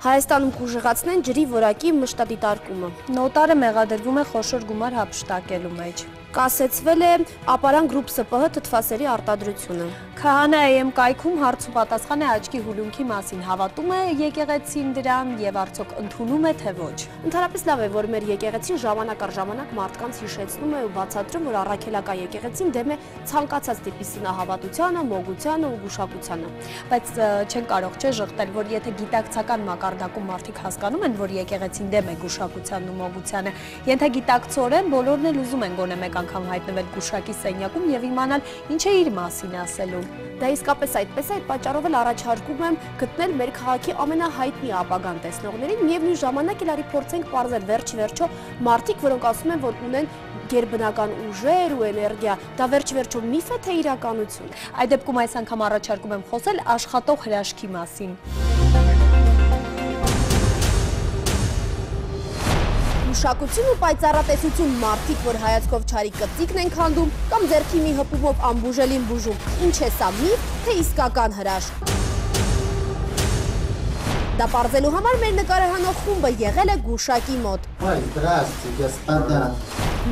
Հայաստանում կուժեղացնեն ջրի որակի մշտադիտարկումը։ Նոտարը մեղադրվում է խոշոր գումար հափշտակելու մեջ։ Կասեցվել է Ապարան գրուպ ՍՊՀ թթվասերի արտադրությունը։ Քահանա AM կայքում հարց ու պատասխան է աչքի հուլունքի մասին, հավատում է եկեղեցին դրան եւ արդյոք ընդունում է թե ոչ։ Ընդհանրապես լավ է, որ մեր եկեղեցին ժամանակ առ ժամանակ մարդկանց հիշեցնում է ու բացատրում, որ առաքելական եկեղեցին դեմ է ցանկացած տիպի սնահավատությանը, մոգությանը ու գուշակությանը։ Բայց չեն կարող չէ ժխտել, որ եթե գիտակցական մակարդակում մարդիկ հասկանում են, որ եկեղեցին դեմ է գուշակությանն ու մոգությանը, ենթագիտակցորեն բոլորն էլ ուզում են գոնե մեկ անգամ հայտնվել գուշակի սենյակում եւ իմանալ ինչ է իր մասին ասելու։ Դա իսկապես այդպես է, այդ պատճառով էլ առաջարկում եմ գտնել մեր քաղաքի ամենահայտնի ապագան տեսնողներին, միևնույն ժամանակ էլ արի փորձենք պարզել վերջ-վերջո մարդիկ, որոնք ասում են, որ ունեն գերբնական ուժեր ու էներգիա, դա վերջ-վերջո միֆ է թե իրականություն։ Այդ դեպքում այս անգամ առաջարկում եմ խոսել աշխատող հրաշքի մասին։ Գուշակություն ու պայծառատեսություն մարդիկ, որ հայացքով չարի կծիկն են քանդում կամ ձեռքի մի հպումով ամբուժելին բուժում։ Ինչ է սա միֆ, թե իսկական հրաշք։ Դա պարզելու համար մեր նկարահանող խումբը եղել է գուշակի մոտ։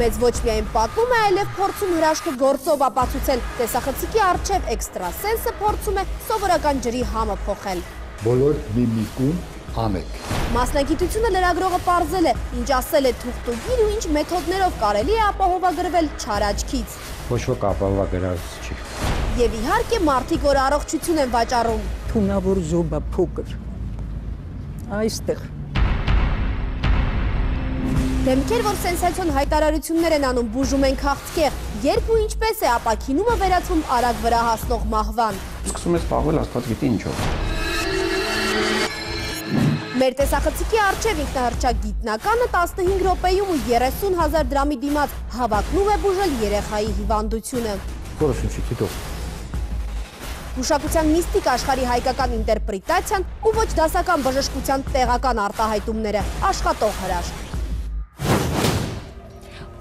Մեծ ոչ միայն պատմում է, այլև փորձում հրաշքը գործով ապացուցել։ Տեսախցիկի առջև էքստրասենսը փորձում է սովորական ջրի համը փոխել։ Բոլոր միմիկում անեք։ Մասնագիտությունը լրագրողը պարզել է, ինչ ասել է թուղթուգիր ու ինչ մեթոդներով կարելի է ապահովագրվել չար աչքից։ Ոչ ոք ապահովագրած չի։ Եվ իհարկե մարդիկ, որ առողջություն են վաճառում։ Թունավոր զոբա փոքր։ Այստեղ։ Դեմքեր, որ սենսացիոն հայտարարություններ են անում, բուժում են քաղցկեղ, երբ ու ինչպես է ապաքինումը վերածվում արագ վրա հասնող մահվան։ Սկսում ես զբաղվել աստված գիտի ինչով։ Մեր տեսախցիկի առջև ինքնահռչակ գիտնականը 15 րոպեում ու 30,000 դրամի դիմաց հավակնում է բուժել երեխայի հիվանդությունը։ Գուշակության միստիկ աշխարհի հայկական ինտերպրետացիան ու ոչ դասական բժշկության տեղական արտահայտումները, աշխատող հրաշք։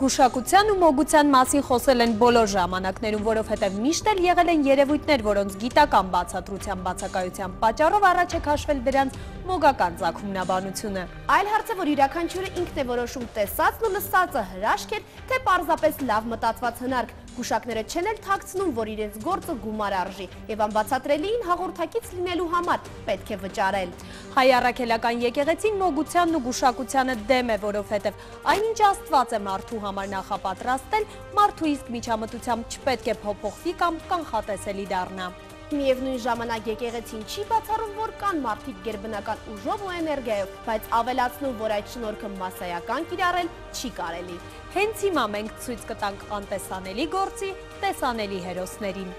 Գուշակության ու մոգության մասին խոսել են բոլոր ժամանակներում, որովհետև միշտ էլ եղել են երևույթներ, որոնց գիտական բացատրության բացակայության պատճառով առաջ է քաշվել դրանց մոգական ծագումնաբանությունը։ Այլ հարց է, որ յուրաքանչյուրը ինքն է որոշում տեսածն ու լսածը հրաշք էր, թե պարզապես լավ մտածված հնարք։ Գուշակները չեն էլ թաքցնում, որ իրենց գործը գումար արժի եւ անբացատրելիին հաղորդակից լինելու համար պետք է վճարել։ Հայ առաքելական եկեղեցին մոգությանն ու գուշակությանը դեմ է, որովհետեւ այնինչ Աստված է մարդու համար նախապատրաստել, մարդու իսկ միջամտությամբ չպետք է փոփոխվի կամ կանխատեսելի դառնա։ Միևնույն ժամանակ եկեղեցին չի բացառում, որ կան մարդիկ գերբնական ուժով ու էներգիայով, բայց ավելացնում, որ այդ շնորհքը մասսայական կիրառել չի կարելի։ Հենց հիմա մենք ցույց կտանք անտեսանելի գործի տեսանելի հերոսներին։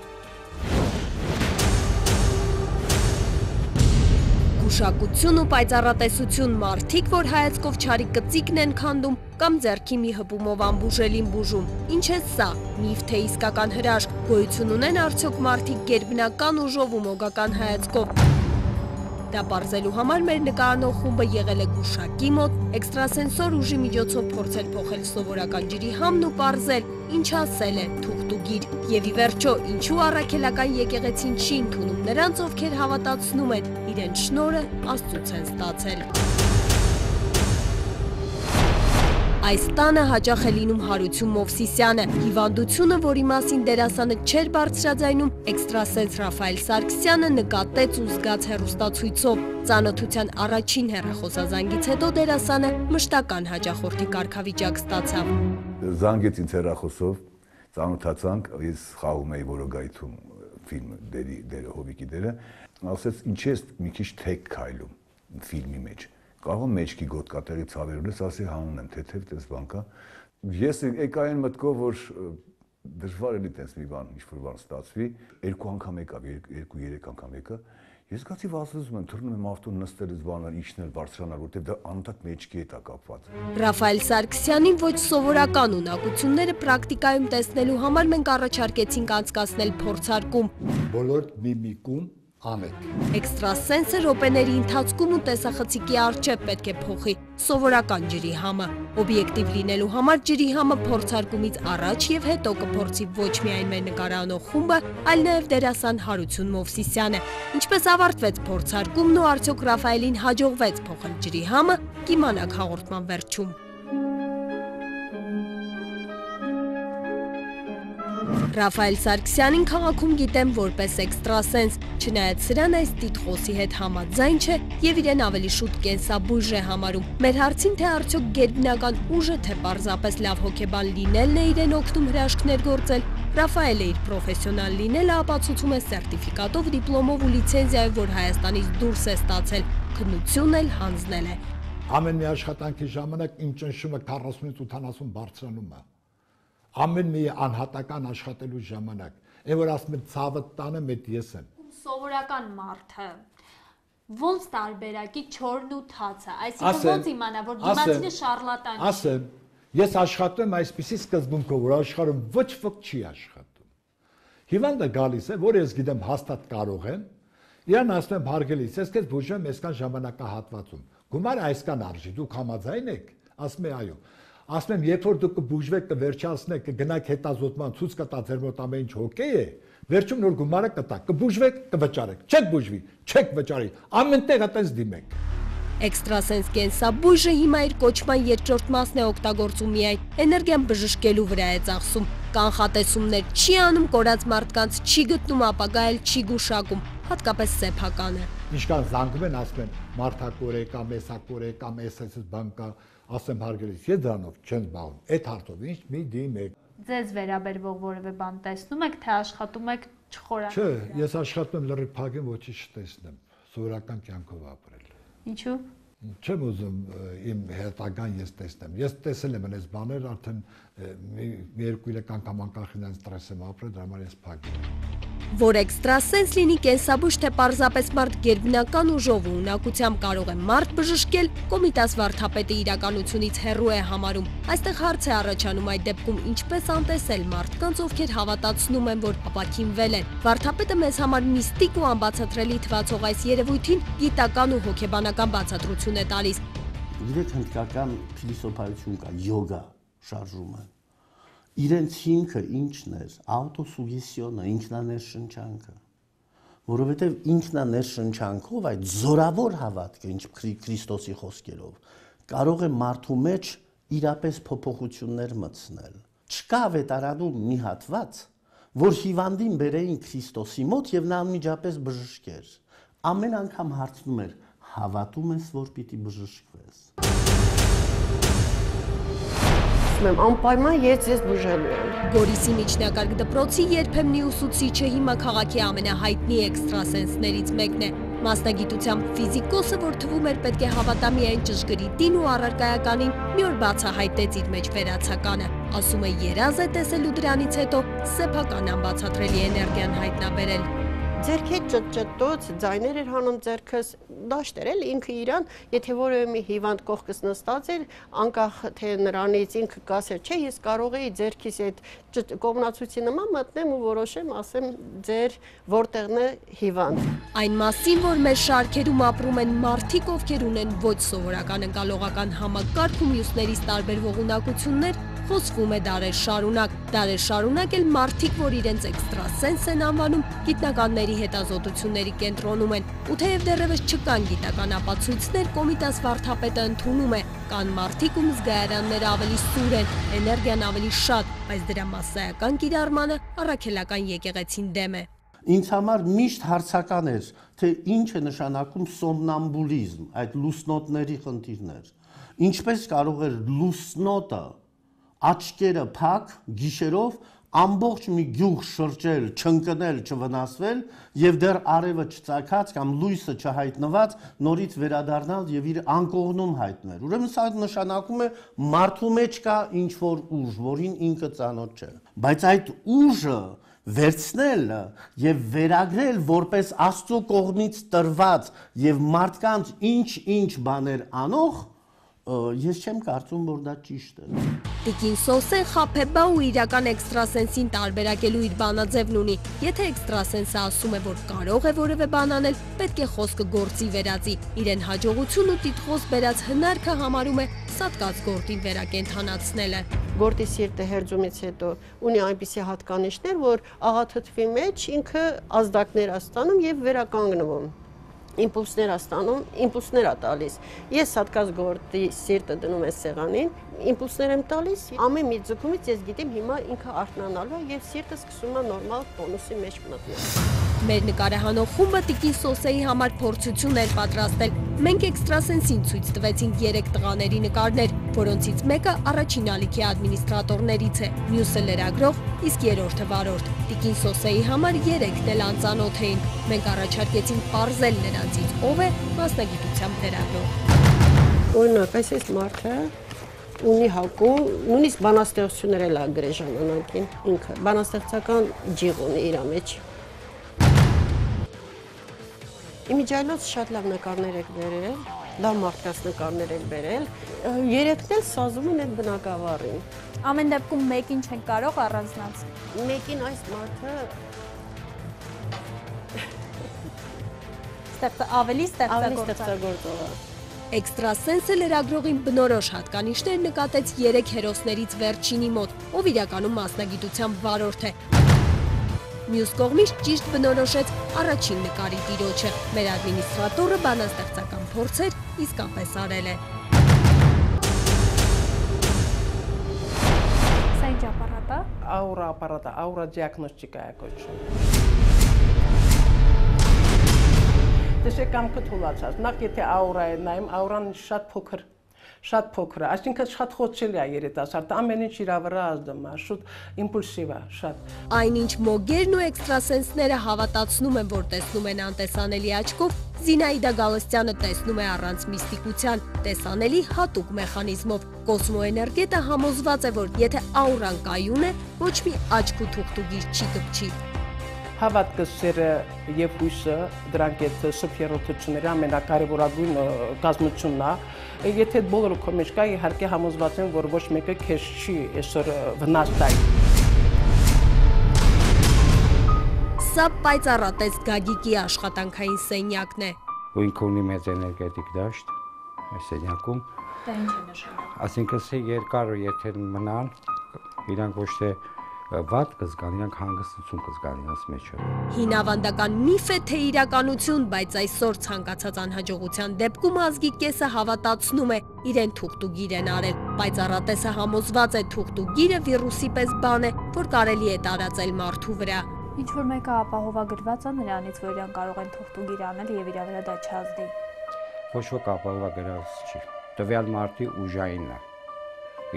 Գուշակություն ու պայծառատեսություն մարդիկ, որ հայացքով չարի կծիկն են քանդում կամ ձեռքի մի հպումով ամբուժելին բուժում։ Ինչ է սա, միֆ թե իսկական հրաշք, գոյություն ունեն արդյոք մարդիկ գերբնական ուժով ու մոգական հայացքով։ Դա պարզելու համար մեր նկարանող խումբը եղել է գուշակի մոտ, էքստրասենսոր ուժի միջոցով փորձել փոխել սովորական ջրի համն ու պարզել, ինչ ասել է թուղթուգիր։ Եվ ի վերջո, ինչու առաքելական եկեղեցին չի ընդունում նրանց, ովքեր հավատացնում են, իրենց շնորհը Աստծուց են ստացել։ Այս տանը հաճախ է լինում Հարություն Մովսիսյանը, հիվանդությունը, որի մասին դերասանը չէր բարձրաձայնում, էքստրասենս Ռաֆայել Սարգսյանը նկատեց ու զգաց հեռուստացույցով։ Ծանոթության առաջին հեռախոսազանգից հետո դերասանը մշտական հաճախորդի կարգավիճակ ստացավ։ Զանգեց ինձ հեռախոսով, ծանոթացանք, ես խաղում էի Որոգայթում ֆիլմ դերը Հովիկի դերը, ասեց ինչ ես մի քիչ թեք քայլում ֆիլմի մեջ։ Կարող մեջքի գոտկատեղի ցավերուլես ասի հանուն եմ, թեթև տես բան կա։ Ես եկա այն մտքով, որ դժվար էլի տես մի բան, ինչ-որ բան ստացվի, 2 անգամ եկավ, 2-3 անգամ եկա։ Ես զգացի վազվզում եմ, թռնում եմ ավտոն նստելից բանալ, իջնել, բարձրանալ, որտեղ դա անընդհատ մեջքի հետ է կապված։ Ռաֆայել Սարգսյանի ոչ սովորական ունակությունները պրակտիկայում տեսնելու համար մենք առաջարկեցինք անցկացնել փորձարկում։ Բոլոր միմիկում ամեկ։ Էքստրասենսը րոպեների ընթացքում ու տեսախցիկի առջև պետք է փոխի սովորական ջրի համը։ Օբյեկտիվ լինելու համար ջրի համը փորձարկումից առաջ եւ հետո կփորձի ոչ միայն մեր նկարանող խումբը, այլ նաեւ դերասան Հարություն Մովսիսյանը։ Ինչպես ավարտվեց փորձարկումն ու արդյոք Ռաֆայելին հաջողվեց փոխել ջրի համը, կիմանաք հաղորդման վերջում։ Ռաֆայել Սարգսյանին քաղաքում գիտեմ որպես էքստրասենս, չնայած սրան այս տիտղոսի հետ համաձայն չէ եւ իրեն ավելի շուտ կենսաբույժ է համարում։ Մեր հարցին թե արդյոք գերբնական ուժը թե պարզապես լավ հոգեբան լինելն է իրեն օգնում հրաշքներ գործել, Ռաֆայելը իր պրոֆեսիոնալ լինելը ապացուցում է սերտիֆիկատով, դիպլոմով ու լիցենզիայով, որ Հայաստանից դուրս է ստացել, քննությունն էլ հանձնել է։ Ամեն մի աշխատանքի ժամանակ իմ ճնշումը 40-ից 80 բարձրանում է։ Ամեն մի անհատական աշխատելու ժամանակ, այն որ ասում եմ ցավը տանը մեծ ես եմ։ Սովորական մարդը ոնց տարբերակի չորն ու թացը, այսինքն ոնց իմանա, որ դիմացինը շարլատան չի։ Ասեմ, ես աշխատում եմ այսպիսի սկզբունքով, որ աշխարհում ոչ ոք չի աշխատում։ Հիվանդը գալիս է, որ ես գիտեմ հաստատ կարող եմ, իրան ասում եմ հարգելիս, ես քեզ բուժեմ այսքան ժամանակահատվածում։ Գումարը այսքան արժի, դուք համաձայն եք։ Ասում եմ այո։ Ասում եմ, երբ որ դուք կբուժվեք, կվերջացնեք, կգնաք հետազոտման, ցույց կտա ձեր մոտ ամեն ինչ հոգեյ է, վերջում նոր գումարը կտաք, կբուժվեք, կվճարեք, չեք բուժվի, չեք վճարի, ամենտեղ այդպես դիմեք։ Էքստրասենս կենսաբույժը հիմա իր կոչման երկրորդ մասն է օգտագործում միայն, էներգիան բժշկելու վրա է ծախսում, կանխատեսումներ չի անում, կորած մարդկանց չի գտնում, ապագայել չի գուշակում, հատկապես սեփականը։ Ինչքան զանգում են, ասում են, մարդակոր է կամ էսակոր է կամ էսես բան կա, ասեմ հարգելիս, ես դրանով չեմ զբաղվում, այդ հարցով ինչ մի դիմեք։ Ձեզ վերաբերվող որևէ բան տեսնում եք, թե աշխատում եք չխորան։ Չէ, ես աշխատում եմ լրիվ փակեմ, ոչինչ չտեսնեմ, սովորական կյանքով ապրել։ Ինչու։ Չեմ ուզում իմ հետագան ես տեսնեմ։ Ես տեսել եմ այս բաներ, արդեն մի երկու անգամ անկախինան ստրես եմ ապրել, դրա համար ես փակել եմ։ Որ էքստրասենս լինի կենսաբույժ, թե պարզապես մարդ գերբնական ուժով ու ունակությամբ կարող է մարդ բժշկել, Կոմիտաս վարդապետը իրականությունից հեռու է համարում։ Այստեղ հարց է առաջանում այդ դեպքում ինչպես անտեսել մարդկանց, ովքեր հավատացնում են, որ ապաքինվել են։ Վարդապետը մեզ համար միստիկ ու անբացատրելի թվացող այս երևույթին գիտական ու հոգեբանական բացատրություն է տալիս։ Իրեք հնդկական փիլիսոփայություն կա, յոգա շարժումը։ Իրենց հիմքը ինչն էր, ավտոսուգեսիոնը, ինքնաներշնչանքը, որովհետև ինքնաներշնչանքով այդ զորավոր հավատքը, ինչ Քրիստոսի խոսքերով, կարող է մարդու մեջ իրապես փոփոխություններ մտցնել։ Չկա ավետարանում մի հատված, որ հիվանդին բերեին Քրիստոսի մոտ եւ նա անմիջապես բժշկեր։ Ամեն անգամ հարցնում էր. հավատում ես, որ պիտի բժշկվես։ Անպայման ես բուժելու եմ։ Գորիսի միջնակարգ դպրոցի երբեմնի ուսուցիչը հիմա քաղաքի ամենահայտնի էքստրասենսներից մեկն է։ Մասնագիտությամբ ֆիզիկոսը, որ թվում էր պետք է հավատա միայն ճշգրիտին ու առարկայականին, մի օր բացահայտեց իր մեջ վերացականը։ Ասում է երազ է տեսել ու դրանից հետո սեփական անբացատրելի էներգիան հայտնաբերել։ Ձերքի ճտճտոց, ձայներ էր հանում ձերքս, դաշտ էր էլ ինքը իրան, եթե որևէ մի հիվանդ կողքս նստած էր, անկախ թե նրանից ինքը կասեր, չէ, ես կարող էի ձերքիս այդ կողմնացույցի նման մտնեմ ու որոշեմ, ասեմ ձեր որտեղն է հիվանդ։ Այն մասին, որ մեր շարքերում ապրում են մարդիկ, ովքեր ունեն ոչ սովորական ընկալողական համակարգ ու մյուսներից տարբերվող ունակություններ, խոսվում է դարեր շարունակ էլ մարդիկ, որ իրենց էքստրասենս են անվանում, գիտնականների հետազոտությունների կենտրոնում են, ու թեև դեռևս չկան գիտական ապացույցներ, Կոմիտաս վարդապետը ընդունում է, կան մարդիկ, ում զգայարանները ավելի սուր են, էներգիան ավելի շատ, բայց դրա մասսայական կիրառմանը առաքելական եկեղեցին դեմ է։ Ինձ համար միշտ հարցական էր, թե ինչ է նշանակում սոմնամբուլիզմ, այդ լուսնոտների խնդիրներ, ինչպես կարող էր լուսնոտը աչքերը փակ, գիշերով ամբողջ մի գյուղ շրջել, չընկնել, չվնասվել եւ դեռ արևը չծագած կամ լույսը չհայտնված նորից վերադառնալ եւ իր անկողնում հայտնել։ Ուրեմն սա նշանակում է մարդու մեջ կա ինչ-որ ուժ, որին ինքը ծանոթ չէ։ Բայց այդ ուժը վերցնել եւ վերագրել որպես Աստծո կողմից տրված եւ մարդկանց ինչ բաներ անող, ես չեմ կարծում, որ դա ճիշտ է։ Տիկին Սոսեն խաբեբա ու իրական էքստրասենսին տարբերակելու իր բանաձևն ունի։ Եթե էքստրասենսը ասում է, որ կարող է որևէ բան անել, պետք է խոսքը գործի վերածի։ Իրեն հաջողություն ու տիտղոս բերած հնարքը համարում է սատկած գործին վերակենդանացնելը։ Գործի սիրտը հերձումից հետո ունի այնպիսի հատկանիշներ, որ աղաթթվի մեջ ինքը ազդակներ ստանում եւ վերականգնվում։ Իմպուլսներ ստանում, իմպուլսներ է տալիս։ Ես հատկած գործի սիրտը դնում եմ սեղանին, իմպուլսներ եմ տալիս, ամեն մի ձգումից ես գիտեմ հիմա ինքը արթնանալու է եւ սիրտը սկսում է նորմալ տոնուսի մեջ մտնել։ Մեր նկարահանող խումբը Տիկին Սոսեի համար փորձություն էր պատրաստել։ Մենք էքստրասենսին ցույց տվեցինք 3 տղաների նկարներ, որոնցից մեկը առաջին ալիքի ադմինիստրատորներից է, մյուսը լրագրող, իսկ երրորդը վարորդ։ Տիկին Սոսեի համար 3-ն էլ անծանոթ էին։ Մենք առաջարկեցինք պարզել նրանցից ով է մասնագիտությամբ լրագրող։ Օրինակ, այս մարդը ունի հակում, նույնիսկ բանաստեղծություններ էլ ա գրել ժամանակին ինքը, բանաստեղծական ջիղ ունի իր մեջ։ Իմիջայլոց շատ լավ նկարներ եք բերել, լավ մարդկանց նկարներ եք բերել, 3-ն էլ սազում են այդ բնակավարին։ Ամեն դեպքում մեկին չենք կարող առանձնացնել։ Մեկին այս մարդը ավելի ստեղծագործող է։ Էքստրասենսը լրագրողին բնորոշ հատկանիշներ նկատեց 3 հերոսներից վերջինի մոտ, ով իրականում մասնագիտությամբ վարորդ է։ Մյուս կողմից ճիշտ բնորոշեց առաջին նկարի տիրոջը։ Մեր ադմինիստրատորը բանաստեղծական փորձեր իսկապես արել է։ Սա ինչ ապարատ է։ Աուրա ապարատը, աուրա դիագնոստիկա է կոչվում։ Տեսեք թուլացած, նախ եթե աուրա է նայում, աուրան շատ փոքր է, այսինքն շատ խոցելի է երիտասարդը, ամեն ինչ իր վրա ազդում է, շուտ իմպուլսիվ է, շատ։ Այնինչ մոգերն ու էքստրասենսները հավատացնում են, որ տեսնում են անտեսանելի աչքով, Զինայդա Գալստյանը տեսնում է առանց միստիկության, տեսանելի հատուկ մեխանիզմով։ Կոսմոէներգետը համոզված է, որ եթե աուրան կայուն է, ոչ մի աչք ու թուղթուգիր չի կպչի։ Հավատքը, սերը եւ հույսը դրանք այդ սուպերօթությունների ամենակարևորագույն կազմությունն է։ Եթե բոլորը քո մեջ կա, իհարկե համոզված եմ, որ ոչ մեկը քեզ չի այսօր վնաս տալ։ Սա պայծառատես Գագիկի աշխատանքային սենյակն է։ Ու ինքը ունի մեծ էներգետիկ դաշտ այս սենյակում։ Դա ինչ է նշանակում։ Այսինքն երկար եթե մնան, իրանք ոչ թե վատ կզգան, իրանք հանգստություն կզգան իրենց մեջը։ Հին ավանդական միֆ է թե իրականություն, բայց այսօր ցանկացած անհաջողության դեպքում ազգի կեսը հավատացնում է իրեն թուղթուգիր են արել։ Պայծառատեսը համոզված է թուղթուգիրը վիրուսի պես բան է, որ կարելի է տարածել մարդու վրա։ Ինչ որ մեկը ապահովագրված է նրանից, որ իրան կարող են թուղթուգիր անել եւ իր վրա դա չազդի։ Ոչ ոք ապահովագրված չի։ Տվյալ մարդի ուժայինն է,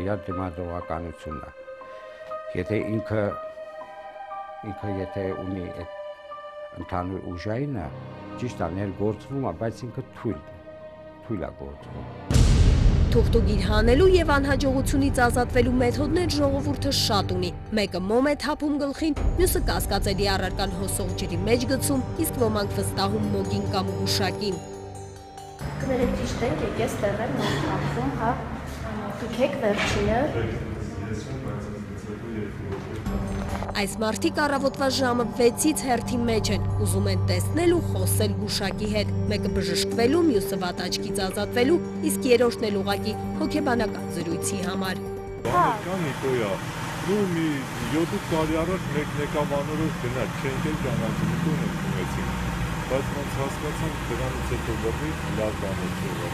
իր դիմադրողականությունն է։ Եթե ինքը եթե ունի այդ ընդհանուր ուժայինը, ճիշտ է, ներգործվում է, բայց ինքը թույլ է գործվում։ Թուղթուգիր հանելու եւ անհաջողությունից ազատվելու մեթոդներ ժողովուրդը շատ ունի։ Մեկը մոմ է թափում գլխին, մյուսը կասկածելի առարկան հոսող ջրի մեջ գցում, իսկ ոմանք վստահում մոգին կամ ուշակին։ Կներեք ճիշտ ենք, եկես տեղ եմ մոմ թափում, հա։ Դուք եք վերջինը։ Այս մարդիկ առավոտվա ժամը 6-ից հերթի մեջ են, ուզում են տեսնել ու խոսել գուշակի հետ, մեկը բժշկվելու, մյուսը վատ աչքից ազատվելու, իսկ երրորդն էլ ուղղակի հոգեբանական զրույցի համար։ Կա Նիկոյա, ու մի 7 տարի առաջ մեկ նեկավանորոշ գնաց, չենք էլ ճանաչում, տուն ենք ունեցինք, բայց ոնց հասկացանք դրանից հետո բռնի լավ բան է չեղավ։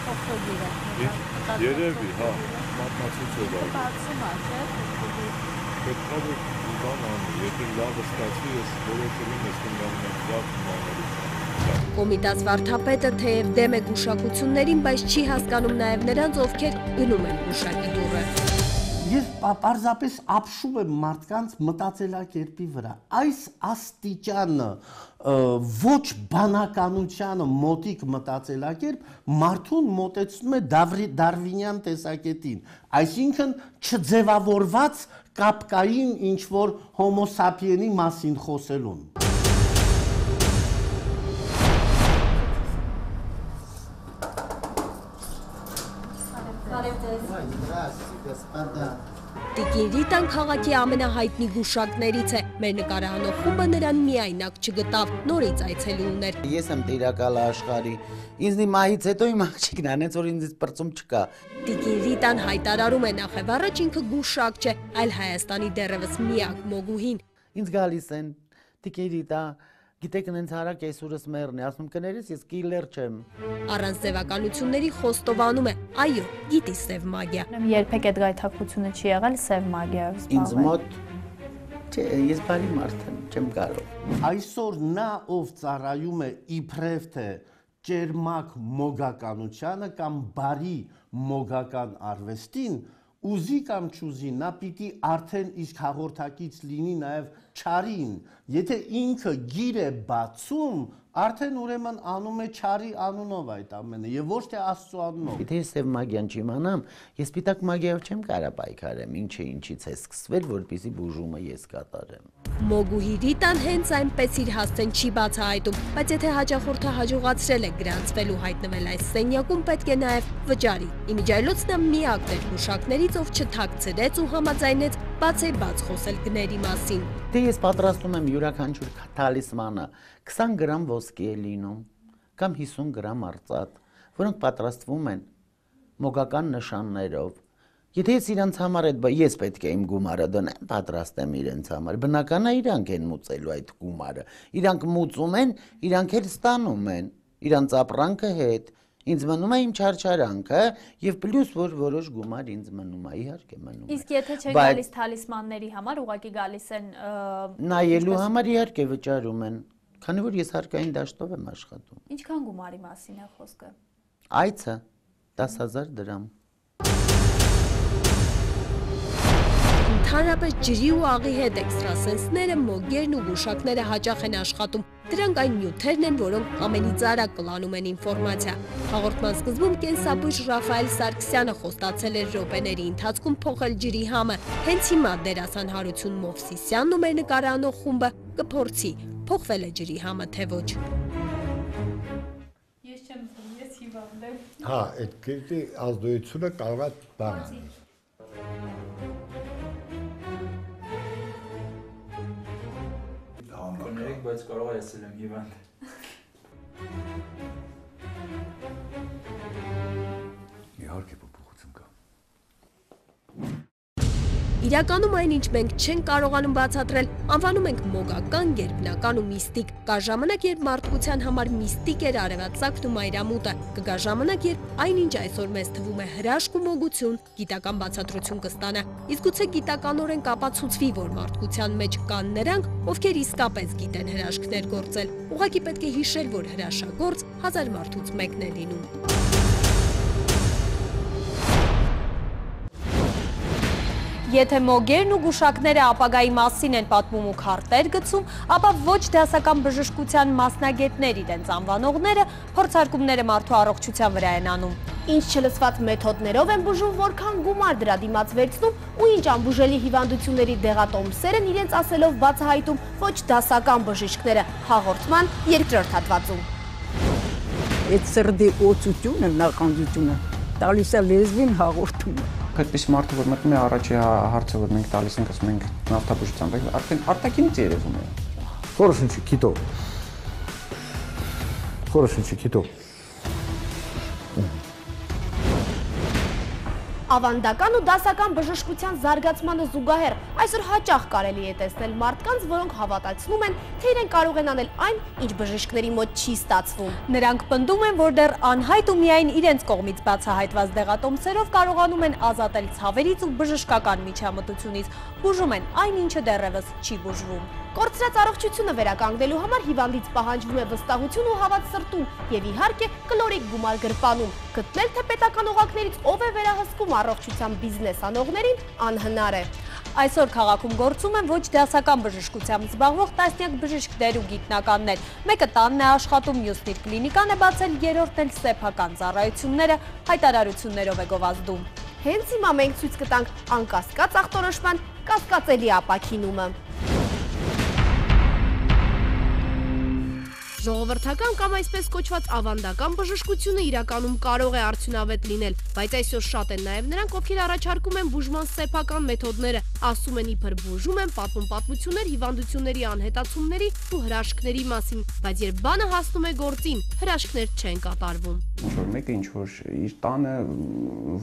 Երևի, հա, մատնացույց է Բացում է, չէ՞։ Պետք է որ բան անի, եթե լավը ստացվի, ես որոշել եմ ես կնգանում եմ լավ մանալիք։ Կոմիտաս վարդապետը թեև դեմ է գուշակություններին, բայց չի հասկանում նաև նրանց, ովքեր գնում են գուշակի դուռը։ Ես պարզապես ապշում եմ մարդկանց մտածելակերպի վրա։ Այս աստիճանը ոչ բանականությանը մոտիկ մտածելակերպ մարդուն մոտեցնում է դարվինյան տեսակետին, այսինքն չձևավորված կապկային ինչ-որ հոմո սապիենի մասին խոսելուն։ Տիկին Ռիտան քաղաքի ամենահայտնի գուշակներից է։ Մեր նկարահանող խումբը նրան միայնակ չգտավ, նորից այցելու ուներ։ Ես եմ տիրակալը աշխարհի։ Ինձնի մահից հետո իմ աղջիկն անեց, որ ինձ պրծում չկա։ Տիկին Ռիտան հայտարարում է նախև առաջ ինքը գուշակ չէ, այլ Հայաստանի դեռևս միակ մոգուհին։ Ինձ գալիս են, տիկին Ռիտա, գիտեք նենց հարակ այսուրս մերն է, ասում կներես ես կիլեր չեմ։ Առանց ձևականությունների խոստովանում է, այո, գիտի սև մագիա։ Երբեք այդ գայթակղությունը չի եղել սև մագիայով զբաղվել։ Ինձ մոտ չէ, ես բարի մարդ եմ, չեմ կարող։ Այսօր նա ով ծառայում է իբրև թե ճերմակ մոգականությանը կամ բարի մոգական արվեստին, ուզի կամ չուզի, նա պիտի արդեն իսկ հաղորդակից լինի նաև չարին, եթե ինքը գիր է բացում, արդեն ուրեմն անում է չարի անունով այդ ամենը եւ ոչ թե Աստծո անունով։ Եթե ես սև մագիան չիմանամ, ես սպիտակ մագիայով չեմ կարող պայքարեմ, ինչից է սկսվել, որպեսզի բուժումը ես կատարեմ։ Մոգուհի Ռիտան հենց այնպես իր հասցեն չի բացահայտում, բայց եթե հաճախորդը հաջողացրել է գրանցվել ու հայտնվել այս սենյակում, պետք է նաև վճարի։ Իմիջայլոց նա միակն էր գուշակներից, ով չթաքցրեց ու համաձայնեց բաց խոսել գների մասին։ Դե ես պատրաստում եմ յուրաքանչյուր թալիսմանը 20 գրամ ոսկի է լինում կամ 50 գրամ արծաթ, որոնք պատրաստվում են մոգական նշաններով։ Եթե ես իրանց համար ես պետք է իմ գումարը դնեմ, պատրաստեմ իրենց համար, բնական է իրանք են մուծելու այդ գումարը, իրանք մուծում են, իրանք էլ ստանում են, իրանց ապրանքը հետ, ինձ մնում է իմ չարչարանքը եւ պլյուս որ որոշ գումար ինձ մնում է, իհարկե մնում է։ Իսկ եթե չեն գալիս թալիսմանների համար, ուղղակի գալիս են նայելու համար իհարկե վճարում են, քանի որ ես հարկային դաշտով եմ աշխատում։ Ինչքան գումարի մասին է խոսքը։ Այցը 10,000 դրամ։ Ընդհանրապես ջրի ու աղի հետ էքստրասենսները, մոգերն ու գուշակները հաճախ են աշխատում։ Դրանք այն նյութերն են, որոնք ամենից արագ կլանում են ինֆորմացիա։ Հաղորդման սկզբում կենսաբույժ Ռաֆայել Սարգսյանը խոստացել էր րոպեների ընթացքում փոխել ջրի համը։ Հենց հիմա դերասան Հարություն Մովսիսյանն ու մեր նկարահանող խումբը կփորձի փոխվել է ջրի համը թե ոչ։ Ես չեմ զգում, ես հիվանդ եմ։ Հա, այդ կերպի ազդեցությունը կարող է բան անել։ Կներեք, բայց կարող է ես եմ հիվանդ։ Իհարկե փոփոխություն կա։ Իրականում այն, ինչ մենք չենք կարողանում բացատրել, անվանում ենք մոգական, գերբնական ու միստիկ։ Կա ժամանակ, երբ մարդկության համար միստիկ էր արևածագն ու մայրամուտը, կգա ժամանակ, երբ այնինչ այսօր մեզ թվում է հրաշք ու մոգություն, գիտական բացատրություն կստանա։ Իսկ գուցե գիտականորեն կապացուցվի, որ մարդկության մեջ կան նրանք, ովքեր իսկապես գիտեն հրաշքներ գործել։ Ուղղակի պետք է հիշել, որ հրաշագործ 1000 մարդուց մեկն է լինում։ Եթե մոգերն ու գուշակները ապագայի մասին են պատմում ու քարտեր գցում, ապա ոչ դասական բժշկության մասնագետներ իրենց անվանողները փորձարկումները մարդու առողջության վրա են անում։ Ինչ չլսված մեթոդներով են բուժում, որքան գումար դրա դիմաց վերցնում ու ինչ անբուժելի հիվանդությունների դեղատոմսեր են իրենց ասելով բացահայտում ոչ դասական բժիշկները հաղորդման երկրորդ հատվածում։ Այդ սրդի օծությունը, նախանձությունը տալիս է լեզվին հաղորդումը։ Այդպես մարդը որ մտնում է առաջի հարցը որ մենք տալիս ենք ասում ենք նավթաբուժությամբ, արդեն արտաքինից երևում է։ Хорошенький кито. Хорошенький кито. Ավանդական ու դասական բժշկության զարգացմանը զուգահեռ այսօր հաճախ կարելի է տեսնել մարդկանց, որոնք հավատացնում են, թե իրենք կարող են անել այն, ինչ բժիշկների մոտ չի ստացվում։ Նրանք պնդում են, որ դեռ անհայտ ու միայն իրենց կողմից բացահայտված դեղատոմսերով կարողանում են ազատել ցավերից ու բժշկական միջամտությունից, բուժում են այն, ինչը դեռևս չի բուժվում։ Կորցրած առողջությունը վերականգնելու համար հիվանդից պահանջվում է վստահություն ու հավատ սրտում եւ իհարկե կլորիկ գումար գրպանում։ Գտնել թե պետական օղակներից ով է վերահսկում առողջության բիզնես անողներին անհնար է։ Այսօր քաղաքում գործում են ոչ դասական բժշկությամբ զբաղվող տասնյակ բժիշկներ ու գիտնականներ։ Մեկը տանն է աշխատում, մյուսն իր կլինիկան է բացել, երրորդն էլ սեփական ծառայությունները հայտարարություններով է գովազդում։ Հենց հիմա մենք ցույց կտանք անկասկած ախտորոշման կասկածելի ապաքինումը։ Ժողովրդական կամ այսպես կոչված ավանդական բժշկությունը իրականում կարող է արդյունավետ լինել, բայց այսօր շատ են նաև նրանք, ովքեր առաջարկում են բուժման սեփական մեթոդները, ասում են իբր բուժում են, պատմում պատմություններ հիվանդությունների անհետացումների ու հրաշքների մասին, բայց երբ բանը հասնում է գործին, հրաշքներ չեն կատարվում։ Ինչ-որ մեկը ինչ-որ իր տանը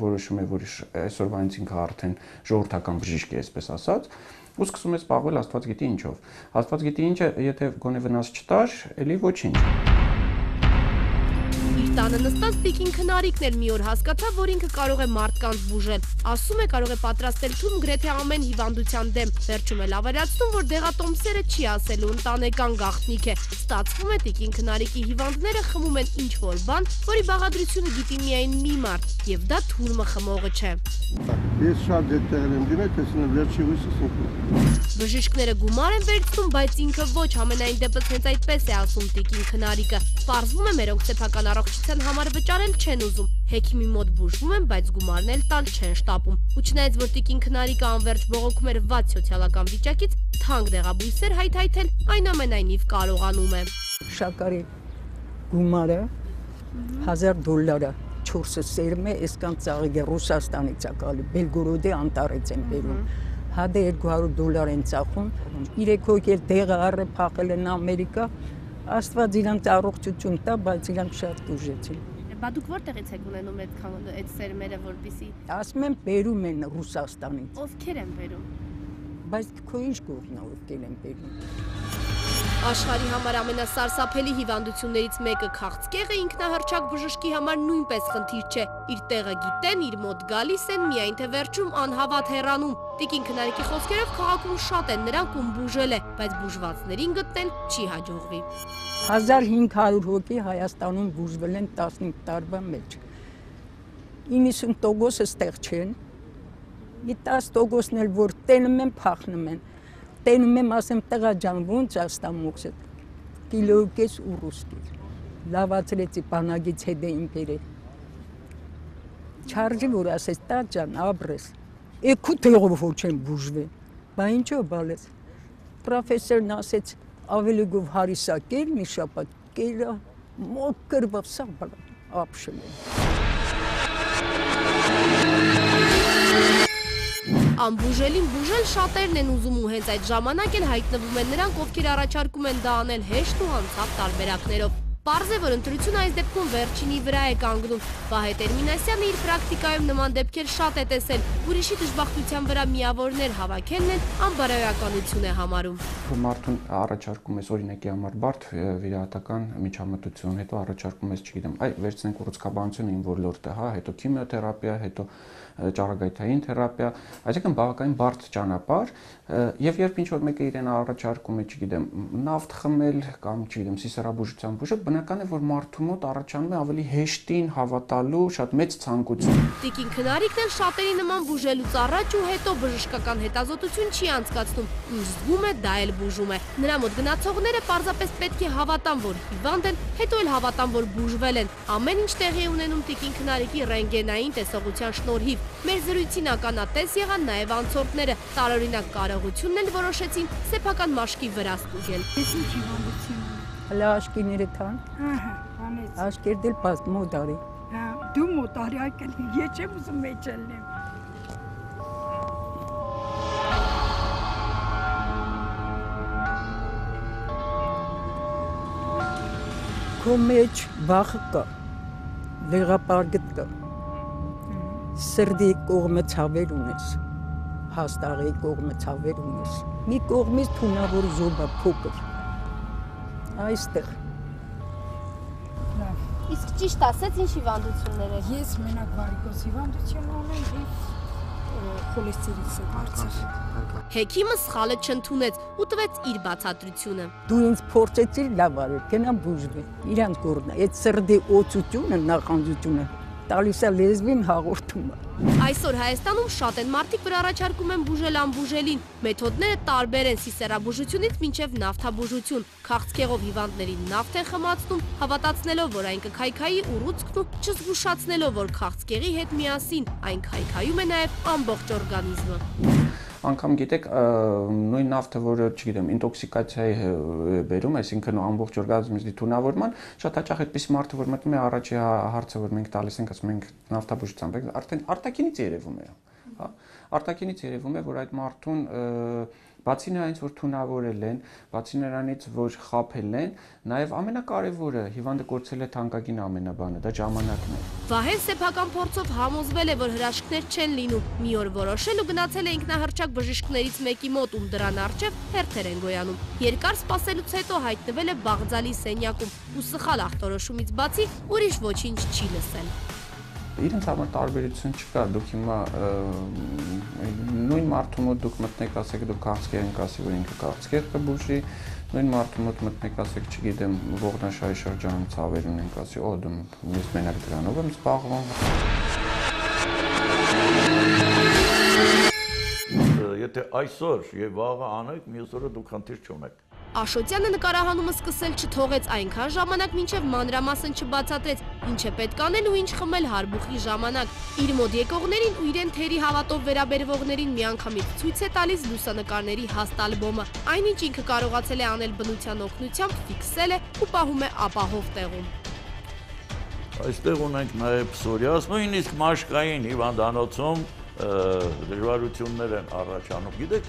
որոշում է, որ այսօրվանից ինքը արդեն ժողովրդական բժիշկ է, այսպես ասած, ու սկսում է զբաղվել Աստված գիտի ինչով։ Աստված գիտի ինչը, եթե գոնե վնաս չտար, էլի ոչինչ։ Իր տանը նստած տիկին քնարիկն էր մի օր հասկացավ, որ ինքը կարող է մարդկանց բուժել։ Ասում է կարող է պատրաստել թուրմ գրեթե ամեն հիվանդության դեմ։ Վերջում էլ ավելացնում, որ դեղատոմսերը չի ասելու ընտանեկան գաղտնիք է։ Ստացվում է տիկին քնարիկի հիվանդները խմում են ինչ-որ բան, որի բաղադրությունը գիտի միայն մի մարդ, եւ դա թուրմը խմողը չէ։ Ես շատ դեպքեր եմ գնել, տեսնում վերջի հույսս ինքն։ Բժիշկները գումար են վերցնում, բայց ինքը ոչ, ամենայն դեպս հենց այդպես է ասում տիկին քնարիկը։ Պարզվում է, մերոնք սեփական առողջության համար վճարել չեն ուզում։ Հեքիմի մոտ բուժվում են, բայց գումարն էլ տալ չեն շտապում։ Ու չնայած որ տիկին քնարիկը անverջ բողոքում էր վատ սոցիալական վիճակից, թանկ դեղաբույսեր հայթայթել այնուամենայնիվ կարողանում է։ Շաքարի գումարը $1000 4-ը սերմը այսքան ծաղիկ է Ռուսաստանից է գալի, Բելգորոդի Անտարից են բերում։ Հադե $200 են ծախում, 3 հոգի էլ դեղը առը փախել են Ամերիկա, Աստված իրանց առողջություն տա, բայց իրանք շատ դժվարեցին։ Բա դուք որտեղից եք ունենում այդ սերմերը, որպեսի։ Ասում են բերում են Ռուսաստանից։ Ովքեր են բերում։ Բայց քո ինչ գործն է, ովքեր են բերում։ Աշխարհի համար ամենասարսափելի հիվանդություններից մեկը քաղցկեղը ինքնահռչակ բժշկի համար նույնպես խնդիր չէ։ Իր տեղը գիտեն, իր մոտ գալիս են, միայն թե վերջում անհավատ հեռանում։ Տիկին քնարիկի խոսքերով քաղաքում շատ են նրանք, ում բուժել է, բայց բուժվածներին գտնել չի հաջողվի։ 1500 հոգի Հայաստանում բուժվել են 15 տարվա մեջ։ 90% ստեղ չեն։ Մի 10%-ն էլ որ տենում են, փախնում են։ Տենում եմ, ասեմ, տղա ջան, ոնց աստամոքսը, կիլոյկես ու ռուսկից, լավացրեցի պանագից հետ էին բերել։ Չարժի, որ ասես, տա ջան, աբրես, էքու տեղով ոչ են բուժվել, բա ինչով բալես, պրոֆեսորն ասեց, ավելի գով հարիսա կեր, մի շապատ կերա, մոկ կրվավ, սա բալա, ապշել են։ Անբուժելին բուժել շատերն են ուզում ու հենց այդ ժամանակ էլ հայտնվում են նրանք, ովքեր առաջարկում են դա անել հեշտ ու անցավ տարբերակներով։ Պարզ է, որ ընտրությունը այս դեպքում վերջինի վրա է կանգնում։ Վահե Տերմինասյանը իր պրակտիկայում նման դեպքեր շատ է տեսել, ուրիշի դժբախտության վրա միավորներ հավաքելն են անբարոյականություն է համարում։ Մարդուն առաջարկում ես օրինակի համար բարդ վիրահատական միջամտություն, հետո առաջարկում ես, չգիտեմ, այ վերցնենք ուռուցքաբանությունը իմ ոլորտը, հա, հետո քիմիոթերապիա, հետո ճառագայթային թերապիա, այսինքն բավականին բարդ ճանապարհ, եւ երբ ինչ որ մեկը իրեն առաջարկում է, չգիտեմ, նավթ խմել կամ չգիտեմ, սիսեռաբուժության բուժել, բնական է, որ մարդու մոտ առաջանում է ավելի հեշտին հավատալու շատ մեծ ցանկություն։ Տիկին քնարիկն էլ շատերի նման բուժելուց առաջ ու հետո բժշկական հետազոտություն չի անցկացնում, ինչ զգում է, դա էլ բուժում է։ Նրա մոտ գնացողները պարզապես պետք է հավատան, որ հիվանդ են, հետո էլ հավատան, որ բուժվել են։ Ամեն ինչ տեղի է ունենում տիկին քնարիկի ռենտգենային տեսողության շնորհիվ։ Մեր զրույցին ականատես եղան նաև անցորդները, տարօրինակ կարողությունն էլ որոշեցին սեփական մաշկի վրա ստուգել։ Ես ինչ հիվանդություն եմ։ Հələ աշկիները թան։ Ահա, անեց։ Աշկերդել պաս մոդարի։ Հա, դու մոտարի ակել, ես չեմ ուզում մեջ ելնեմ։ Քո մեջ վախը կա, վեղապարգդ կա, սրդի կողմը ցավեր ունես, հաստաղի կողմը ցավեր ունես, մի կողմից թունավոր զոբա փոքր, այստեղ։ Իսկ ճիշտ ասեց ինչ հիվանդություններ եք։ Ես մենակ վարիկոս հիվանդություն ունեմ և խոլեստերինը բարձր։ Հեքիմը սխալը չընդունեց ու տվեց իր բացատրությունը։ Դու ինձ փորձեցիր լավ արել, գնամ բուժվել։ Իրանց կողմն է, այդ սրդի օծությունը, նախանձությունը տալիս է լեզվին հաղորդումը։ Այսօր Հայաստանում շատ են մարդիկ, որ առաջարկում են բուժել անբուժելին։ Մեթոդները տարբեր են սիսեռաբուժությունից մինչև նավթաբուժություն։ Քաղցկեղով հիվանդներին նավթ են խմացնում, հավատացնելով, որ այն կքայքայի ուռուցքն ու չզգուշացնելով, որ քաղցկեղի հետ միասին այն քայքայում է նաև ամբողջ օրգանիզմը։ անգամ գիտեք, նույն նավթը, որը, չգիտեմ, ինտոքսիկացիայի բերում, այսինքն ամբողջ օրգանիզմի թունավորման, շատ հաճախ այդպես մարդը, որ մտնում է առաջի հարցը, որ մենք տալիս ենք, ասում ենք նավթաբուժությամբ, արդեն արտաքինից երևում է, հա, արտաքինից երևում է, որ այդ մարդուն բացի նրանից, որ թունավորել են, բացի նրանից, որ խաբել են, նաև ամենակարևորը հիվանդը կորցրել է թանկագին ամենաբանը, դա ժամանակն է։ Վահեն սեփական փորձով համոզվել է, որ հրաշքներ չեն լինում։ Մի օր որոշել ու գնացել է ինքնահռչակ բժիշկներից մեկի մոտ, ում դրան առջև հերթեր են գոյանում։ Երկար սպասելուց հետո հայտնվել է Բաղձալի սենյակում ու սխալ ախտորոշումից բացի ուրիշ ոչինչ չի լսել։ Իրենց համար տարբերություն չկա, դուք հիմա նույն մարդու մոտ դուք մտնեք, ասեք դուք քաղցկեր ենք ասի, որ ինքը քաղցկեր կբուժի, նույն մարդու մոտ մտնեք, ասեք, չգիտեմ, Ողնաշարի շրջանում ցավեր ունենք, ասի, օ, դու ես մենակ դրանով եմ զբաղվում։ Եթե այսօր եւ վաղը անեք, մյուս օրը դուք խնդիր չունեք։ Աշոտյանը նկարահանումը սկսել չթողեց այնքան ժամանակ, մինչև մանրամասն չբացատրեց, ինչ է պետք անել ու ինչ խմել հարբուխի ժամանակ։ Իր մոտ եկողներին ու իրեն թերի հավատով վերաբերվողներին միանգամից ցույց է տալիս լուսանկարների հաստ ալբոմը։ Այնինչ ինքը կարողացել է անել բնության օգնությամբ, ֆիքսել է ու պահում է ապահով տեղում։ Այստեղ ունենք նաև պսորիազ, նույնիսկ մաշկային հիվանդանոցում դժվարություններ են առաջանում։ Գիտեք,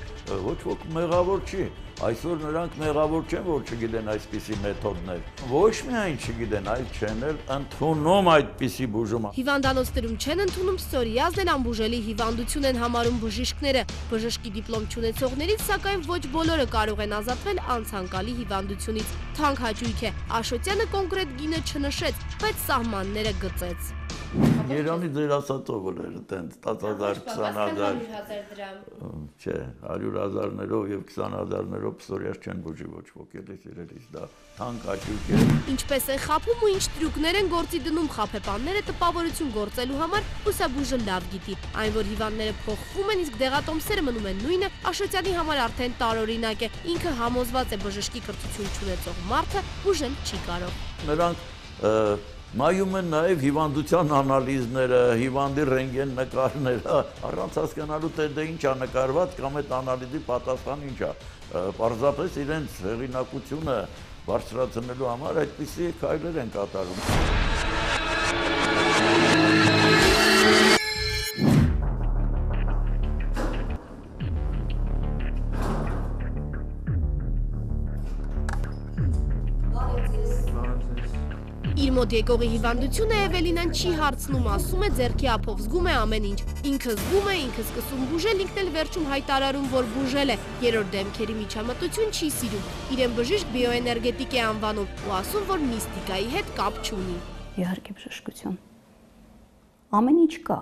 ոչ ոք մեղավոր չի։ Այսօր նրանք մեղավոր չեն, որ չգիտեն այսպիսի մեթոդներ։ Ոչ միայն չգիտեն, այլ չեն էլ ընդունում այդպիսի բուժում։ Հիվանդանոցներում չեն ընդունում պսորիազն էլ անբուժելի հիվանդություն են համարում բժիշկները։ Բժշկի դիպլոմ չունեցողներից, սակայն ոչ բոլորը կարող են ազատվել անցանկալի հիվանդությունից։ Թանկ հաճույք է։ Աշոտյանը կոնկրետ գինը չնշեց, բայց սահմանները գծեց։ Երանի ձեր ասածով էր տենց 10,000, 20,000 չէ, 100,000-ներով եւ 20,000-ներով պսորիազ չեն բուժի ոչ ոք, էլի սիրելիս, դա թանկ հաճույք է։ Ինչպես են խաբում ու ինչ տրյուկներ են գործի դնում խաբեբանները տպավորություն գործելու համար, լուսաբուժը լավ գիտի։ Այն, որ հիվանդները փոխվում են, իսկ դեղատոմսերը մնում են նույնը, Աշոտյանի համար արդեն տարօրինակ է։ Ինքը համոզված է բժշկի կրթություն չունեցող մարդը բուժել չի կարող։ Նրանք նայում են նաև հիվանդության անալիզները, հիվանդի ռենտգեն նկարները, առանց հասկանալու թե դե ինչ է նկարված կամ այդ անալիզի պատասխանը ինչ է։ Պարզապես իրենց հեղինակությունը բարձրացնելու համար այդպիսի քայլեր են կատարում։ Իր մոտ եկողի հիվանդությունը Էվելինան չի հարցնում, ասում է ձեռքի ափով զգում է ամեն ինչ։ Ինքը զգում է, ինքը սկսում բուժել, ինքն էլ վերջում հայտարարում, որ բուժել է։ Երրորդ դեմքերի միջամտություն չի սիրում։ Իրեն բժիշկ բիոէներգետիկ է անվանում ու ասում, որ միստիկայի հետ կապ չունի։ Իհարկե բժշկություն։ Ամեն ինչ կա։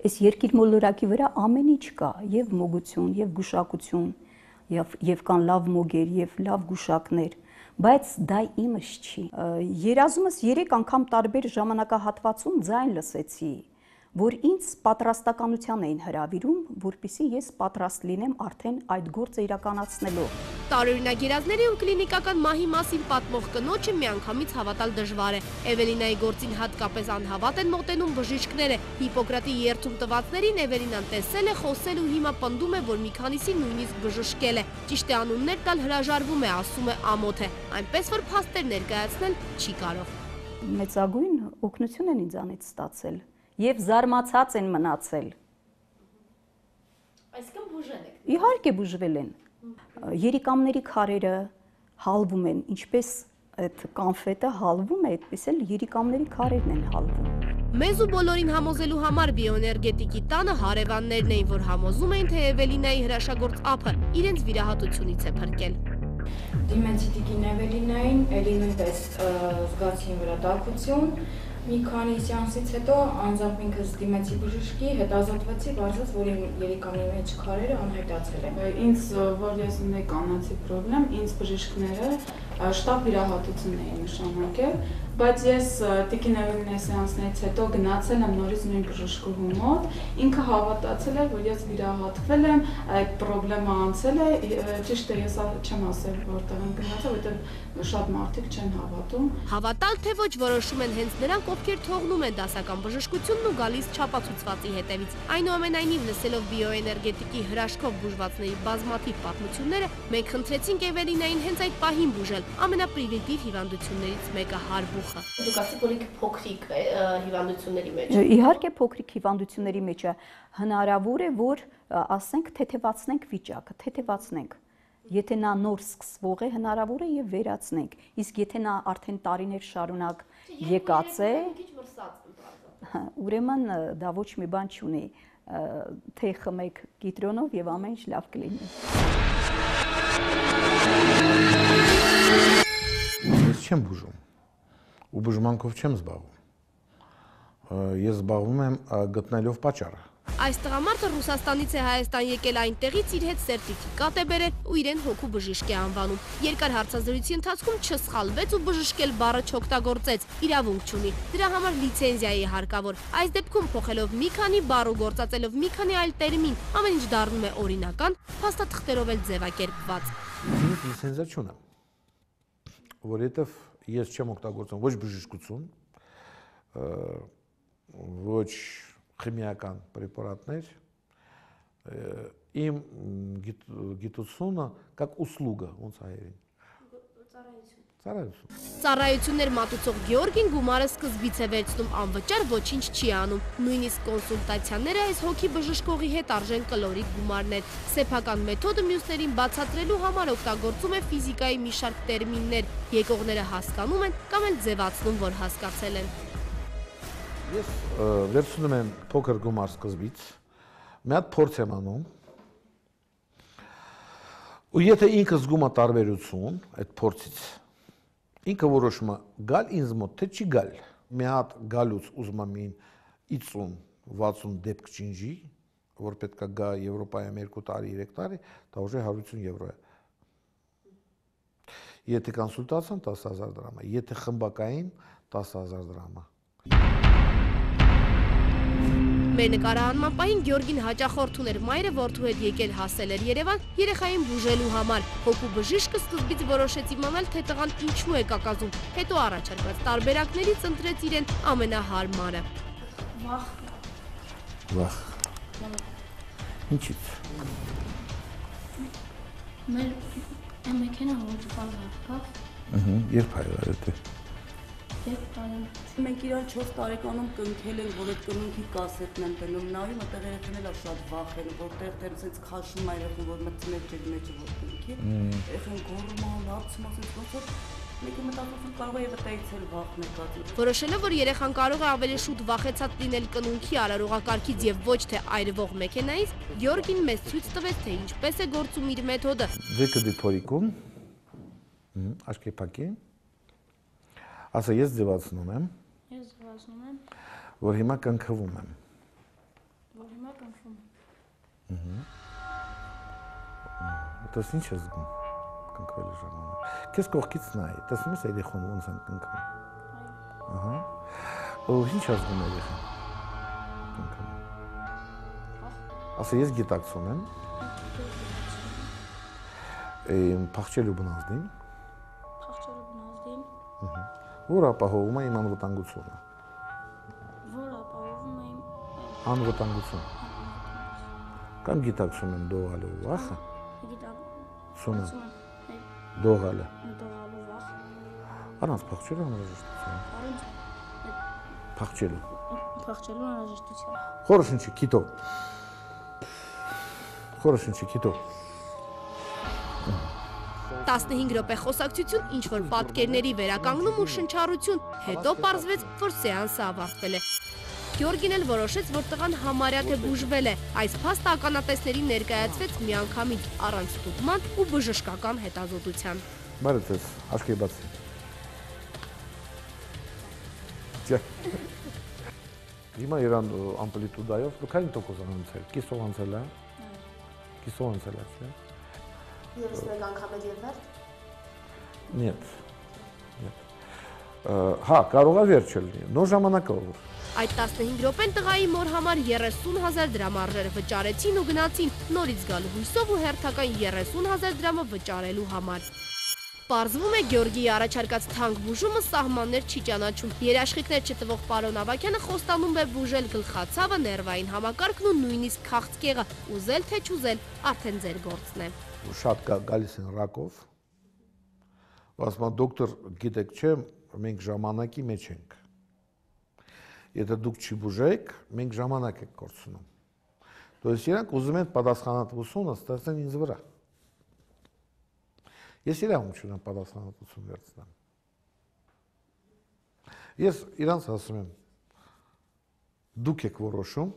Այս երկիր մոլորակի վրա ամեն ինչ կա, եւ մոգություն, եւ գուշակություն, եւ կան լավ մոգեր, եւ լավ գուշակներ, բայց դա իմս չի։ Երազումս 3 անգամ տարբեր ժամանակահատվածում ձայն լսեցի, որ ինձ պատրաստականության էին հրավիրում, որպեսզի ես պատրաստ լինեմ արդեն այդ գործը իրականացնելով։ Տարօրինակ երազների ու կլինիկական մահի մասին պատմող կնոջը միանգամից հավատալ դժվար է։ Էվելինայի գործին հատկապես անհավատ են մոտենում բժիշկները։ Հիպոկրատի երթում տվածներին Էվելինան տեսել է, խոսել ու հիմա պնդում է, որ մի քանիսին նույնիսկ բժշկել է։ Ճիշտ է, անուններ տալ հրաժարվում է, ասում է ամոթ է, այնպես որ փաստեր ներկայացնել չի կարող։ Մեծագույն օգնություն են ինձանից ստացել եւ զարմացած են մնացել։ Այսինքն բուժել եք։ Իհարկե բուժվել են։ Երիկամների քարերը հալվում են, ինչպես այդ կանֆետը հալվում է, այդպես էլ երիկամների քարերն են հալվում։ Մեզ ու բոլորին համոզելու համար բիոէներգետիկի տանը հարևաններն էին, որ համոզում էին, թե Էվելինայի հրաշագործ ափը իրենց վիրահատությունից է փրկել։ Դիմեցի տիկին Էվելինային, էլի նույնպես զգացին վրա տաքություն։ Մի քանի սեանսից հետո անձամբ ինքս դիմեցի բժշկի, հետազոտվեցի, բարձրաց, որ իմ երիկամի մեջ քարերը անհայտացել են։ Ինձ, որ ես ունեի կանացի պրոբլեմ, ինձ բժիշկները շտապ վիրահատություն էին նշանակել, Բայց ես Տիկին Էվելինի սեանսներից հետո գնացել եմ նորից նույն բժշկուհու մոտ, ինքը հավատացել է, որ ես վիրահատվել եմ, այդ պրոբլեմը անցել է, ճիշտ է, ես չեմ ասել որտեղ եմ գնացել, որտեղ շատ մարդիկ չեն հավատում։ Հավատալ թե ոչ որոշում են հենց նրանք, ովքեր թողնում են դասական բժշկությունն ու գալիս չափածուցվածի հետևից։ Այնուամենայնիվ, լսելով բիոէներգետիկի հրաշքով բուժվածների բազմաթիվ պատմությունները, մենք խնդրեցինք Էվելինային հենց այդ պահին բուժել ամենապրիմիտիվ հիվանդություններից մեկը հարբուխը։ Դուք ասեք, որ փոքրիկ հիվանդությունների մեջ։ Իհարկե փոքրիկ հիվանդությունների մեջ է հնարավոր է, որ ասենք թեթևացնենք վիճակը, թեթևացնենք։ Եթե նա նոր սկսվող է, հնարավոր է եւ վերացնենք։ Իսկ եթե նա արդեն տարիներ շարունակ եկած է, ուրեմն դա ոչ մի բան չունի։ Թե խմեք կիտրոնով եւ ամեն ինչ լավ կլինի։ Ես չեմ բուժում։ Ու բուժմանքով չեմ զբաղվում։ Ես զբաղվում եմ գտնելով պատճառը։ Այս տղամարդը Ռուսաստանից է Հայաստան եկել, այնտեղից իր հետ սերտիֆիկատ է բերել ու իրեն հոգու բժիշկ է անվանում։ Երկար հարցազրույցի ընթացքում չսխալվեց ու բժշկել բառը չօգտագործեց, իրավունք չունի։ Դրա համար լիցենզիա է հարկավոր։ Այս դեպքում փոխելով մի քանի բառ ու գործածելով մի քանի այլ տերմին, ամեն ինչ դառնում է օրինական, փաստաթղթերով էլ ձևակերպված։ Ես լիցենզիա չունեմ, որովհետև ես չեմ օգտագործում ոչ բժշկություն, ոչ քիմիական պրեպարատներ, իմ գիտությունը как услуга, ոնց հայերեն։ Ծառայություն։ Ծառայություններ մատուցող Գեորգին գումարը սկզբից է վերցնում, անվճար ոչինչ չի անում։ Նույնիսկ կոնսուլտացիաները այս հոգի բժշկողի հետ արժեն կլորիկ գումարներ։ Սեփական մեթոդը մյուսներին բացատրելու համար օգտագործում է ֆիզիկայի մի շարք տերմիններ։ Եկողները հասկանում են կամ էլ ձևացնում, որ հասկացել են։ Ես վերցնում եմ փոքր գումար սկզբից, մի հատ փորձ եմ անում, ու եթե ինքը զգում է տարբերություն այդ փորձից, ինքը որոշում է գալ ինձ մոտ, թե չի գալ։ Մի հատ գալուց ուզում եմ 50-60 դեպք չինջի, որ պետք է գա Եվրոպայում 2 տարի, 3 տարի, դա ուժը 150 եվրո է։ Եթե կոնսուլտացիան 10,000 դրամ է, եթե խմբակային 10,000 դրամ է։ Մեր նկարահանման պահին Գեորգին հաճախորդ ուներ, մայրը որդու հետ եկել հասել էր Երևան երեխային բուժելու համար։ Հոգու բժիշկը սկզբից որոշեց իմանալ, թե տղան ինչու է կակազում, հետո առաջարկած տարբերակներից ընտրեց իրեն ամենահարմարը։ Վախ։ Ինչից։ Մեր մեքենան ոչ բաղ։ Երբ հայրը դե։ Մենք իրար 4 տարեկանում կնքել ենք, որ այդ կնունքի կասետն են տնում, նայում այդտեղ երեխաներն էլ շատ վախ են, որտեղ դեռ sense քաշում է երեխան, որ մտցնել չէ մեջը որ կնքի։ Երեխան գոռում է, լացում է, sense ոնց մեկը մտածում կարող է վտայից էլ վախ նկատի։ Որոշելով, որ երեխան կարող է ավելի շուտ վախեցած լինել կնունքի արարողակարգից եւ ոչ թե այրվող մեքենայից, Գեորգին մեզ ցույց տվեց, թե ինչպես է գործում իր մեթոդը։ Ձեկը դիփորիկում, աշկեպակի, ասա ես ձևացնում եմ։ Ես ձևացնում եմ։ Որ հիմա կնքվում եմ։ Որ հիմա կնքվում եմ։ Դες ինչ ես զգում կնքվելու ժամանակ։ Քեզ կողքից նայ, տեսնում ես երեխան ոնց են կնքվում։ Ահա։ Ու ինչ ես զգում երեխան։ Կնքվում։ Ասա ես գիտակցում եմ։ Փախչելու բնազդին։ Փախչելու բնազդին։ Ահա։ Որ ապահովում է իմ անվտանգությունը։ Որ ապահովում է իմ անվտանգություն։ Կամ գիտակցում եմ դողալու վախը։ Գիտակցում եմ դողալը։ Դողալու վախ։ Առանց փախչելու անհրաժեշտության։ Առանց փախչելու։ Փախչելու անհրաժեշտության։ Խորշնչի քիտո։ Խորշնչի քիտո։ 15 րոպե խոսակցություն, ինչ-որ պատկերների վերականգնում ու շնչառություն, հետո պարզվեց, որ սեանսը ավարտվել է։ Գեորգին էլ որոշեց, որ տղան համարյա թե բուժվել է։ Այս փաստը ականատեսներին ներկայացվեց միանգամից առանց ստուգման ու բժշկական հետազոտության։ Բարև ձեզ, աչքի բացի։ Հիմա իրան ամպլիտուդայով դուք այն տոկոս անցել, կիսով անցել է։ Կիսով անցել է, չէ՞։ 31 անգամ է եւ վերջ։ Нет. Нет. Հա, կարող է վերջը լինի, նոր ժամանակավոր։ Այդ 15 րոպեն տղայի մոր համար 30,000 դրամ արժերը վճարեցին ու գնացին նորից գալու հույսով ու հերթական 30,000 դրամը վճարելու համար։ Պարզվում է Գյորգիի առաջարկած թանկ բուժումը սահմաններ չի ճանաչում։ Երաշխիքներ չտվող պարոն Ավագյանը խոստանում է բուժել գլխացավը, ներվային համակարգն ու նույնիսկ քաղցկեղը, ուզել թե չուզել, արդեն ձեր գործն է։ Շատ գալիս են ռակով։ Ասում եմ, դոկտոր, գիտեք չէ, մենք ժամանակի մեջ ենք։ Եթե դուք չբուժեք, մենք ժամանակ ենք կորցնում։ Դոս իրանք ուզում են պատասխանատվությունը ստեղծեն ինձ վրա։ Ես իրավունք չունեմ պատասխանատվություն վերցնեմ։ Ես իրանց ասում եմ, դուք եք որոշում,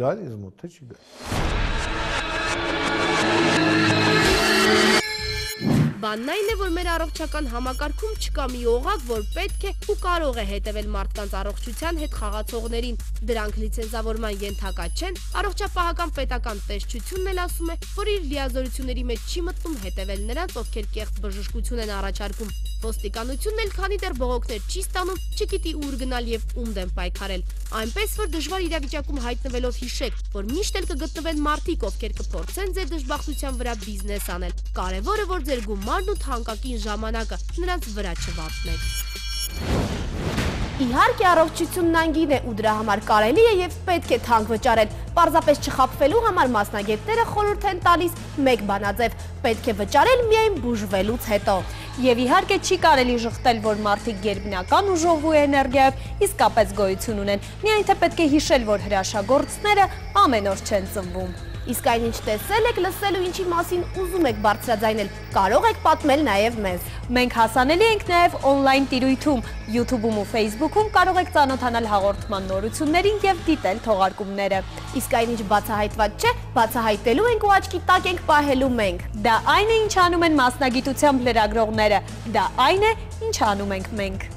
գալ ինձ մոտ, թե չի գալ։ Բանն այն է, որ մեր առողջական համակարգում չկա մի օղակ, որ պետք է ու կարող է հետևել մարդկանց առողջության հետ խաղացողներին։ Դրանք լիցենզավորման ենթակա չեն, առողջապահական պետական տեսչությունն էլ ասում է, որ իր լիազորությունների մեջ չի մտնում հետևել նրանց, ովքեր կեղծ բժշկություն են առաջարկում։ Ոստիկանությունն էլ քանի դեռ բողոքներ չի ստանում, չգիտի ուր գնալ եւ ում դեմ պայքարել։ Այնպես որ դժվար իրավիճակում հայտնվելով հիշեք, որ միշտ էլ կգտնվեն մարդիկ, ովքեր կփորձեն ձեր դժբախտության վրա բիզնես անել։ Կարևորը որ ձեր գումարն ու թանկագին ժամանակը նրանց վրա չվատնեք։ Իհարկե առողջությունն անգին է ու դրա համար կարելի է եւ պետք է թանկ վճարել։ Պարզապես չխաբվելու համար մասնագետները խորհուրդ են տալիս մեկ բանաձև՝ պետք է վճարել միայն բուժվելուց հետո։ Եվ իհարկե չի կարելի շղթել, որ մարդիկ գերբնական ու ժողովի էներգիայով իսկապես գոյություն ունեն։ Միայն թե պետք է հիշել, որ հրաշագործները ամեն օր չեն ծնվում։ Իսկ այնինչ տեսել եք, լսել ու ինչի մասին ուզում եք բարձրաձայնել, կարող եք պատմել նաև մեզ։ Մենք հասանելի ենք նաև օնլայն տիրույթում, YouTube-ում ու Facebook-ում կարող եք ծանոթանալ հաղորդման նորություններին եւ դիտել թողարկումները։ Իսկ այնինչ բացահայտված չէ, բացահայտելու ենք ու աչքի տակ ենք պահելու մենք։ Դա այն է, ինչ անում են մասնագիտությամբ լրագրողները, դա այն է, ինչ անում ենք մենք։